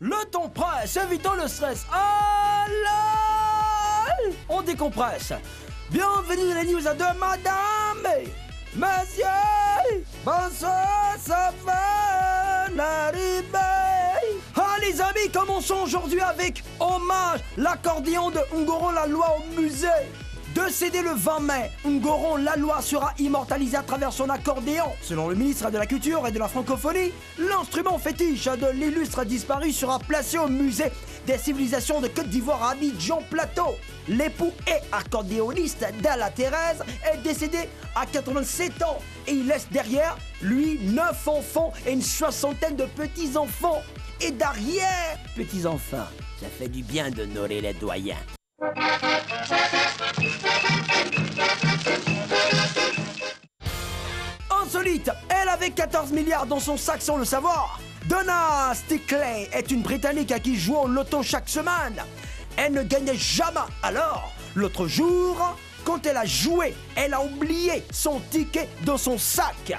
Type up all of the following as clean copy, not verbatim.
Le ton presse, évitons le stress. Allez, on décompresse. Bienvenue dans les news de madame, monsieur. Bonsoir, ça va arriver. Ah les amis, commençons aujourd'hui avec hommage, l'accordéon de Ngoron Lalois au musée. Décédé le 20 mai, Ngoron Lalois sera immortalisé à travers son accordéon. Selon le ministre de la Culture et de la Francophonie, l'instrument fétiche de l'illustre disparu sera placé au musée des civilisations de Côte d'Ivoire à Abidjan Plateau. L'époux et accordéoniste d'Ala Thérèse est décédé à 87 ans et il laisse derrière lui 9 enfants et une soixantaine de petits-enfants et d'arrière petits-enfants. Ça fait du bien d'honorer les doyens. Insolite, elle avait 14 milliards dans son sac sans le savoir. Donna Stickley est une Britannique à qui joue au loto chaque semaine. Elle ne gagnait jamais. Alors, l'autre jour, quand elle a joué, elle a oublié son ticket dans son sac.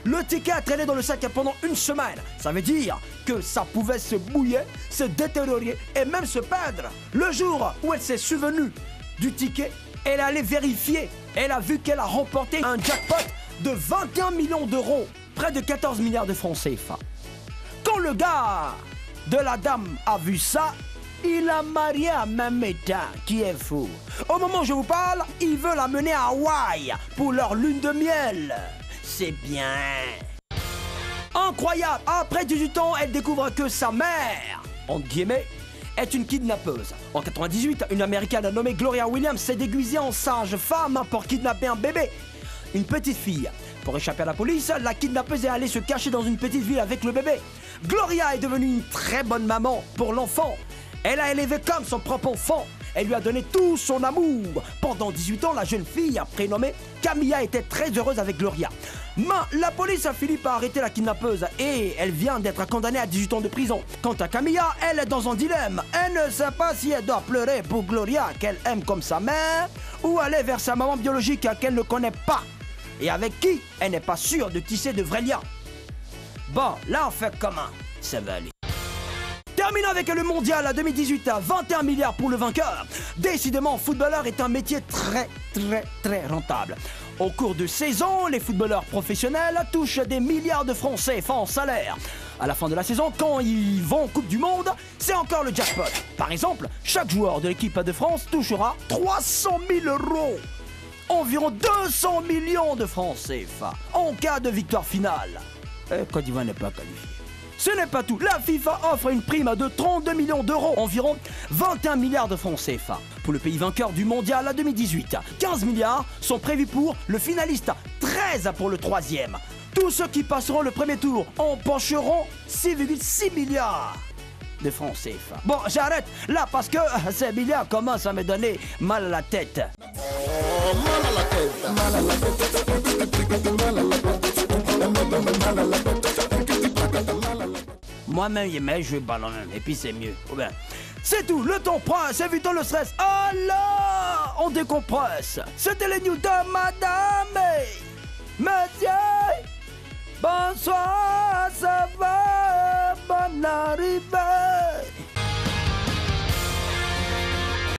Le ticket a traîné dans le sac pendant une semaine. Ça veut dire que ça pouvait se bouiller, se détériorer et même se perdre. Le jour où elle s'est souvenue du ticket, elle est allée vérifier. Elle a vu qu'elle a remporté un jackpot de 21 millions d'euros, près de 14 milliards de francs CFA. Quand le gars de la dame a vu ça, il a marié à Mameta, qui est fou. Au moment où je vous parle, il veut la mener à Hawaï pour leur lune de miel. C'est bien. Incroyable, après 18 ans, elle découvre que sa mère, entre guillemets, est une kidnappeuse. En 98, une américaine nommée Gloria Williams s'est déguisée en sage-femme pour kidnapper un bébé, une petite fille. Pour échapper à la police, la kidnappeuse est allée se cacher dans une petite ville avec le bébé. Gloria est devenue une très bonne maman pour l'enfant. Elle a élevé comme son propre enfant. Elle lui a donné tout son amour. Pendant 18 ans, la jeune fille, prénommée Camilla, était très heureuse avec Gloria. Mais la police a fini par arrêter la kidnappeuse et elle vient d'être condamnée à 18 ans de prison. Quant à Camilla, elle est dans un dilemme. Elle ne sait pas si elle doit pleurer pour Gloria, qu'elle aime comme sa mère, ou aller vers sa maman biologique qu'elle ne connaît pas et avec qui elle n'est pas sûre de tisser de vrais liens. Bon, là on fait comment? Ça va aller. Terminons avec le mondial 2018 à 21 milliards pour le vainqueur. Décidément, footballeur est un métier très rentable. Au cours de saison, les footballeurs professionnels touchent des milliards de francs CFA en salaire. À la fin de la saison, quand ils vont en Coupe du Monde, c'est encore le jackpot. Par exemple, chaque joueur de l'équipe de France touchera 300 000 €. Environ 200 millions de francs CFA en cas de victoire finale. Côte d'Ivoire n'est pas qualifiée. Ce n'est pas tout, la FIFA offre une prime de 32 millions d'euros, environ 21 milliards de francs CFA. Pour le pays vainqueur du mondial 2018, 15 milliards sont prévus pour le finaliste, 13 pour le troisième. Tous ceux qui passeront le premier tour empocheront 6,6 milliards de francs CFA. Bon, j'arrête là parce que ces milliards commencent à me donner mal à la tête. Oh, mal à la tête, mal à la tête, mal à la tête. Moi-même, j'aimais jouer ballon même, et puis c'est mieux. Oh ben, c'est tout, le temps presse, évitons le stress. Alors, on décompresse. C'était les news de madame. Monsieur, bonsoir, ça va, bonne arrivée.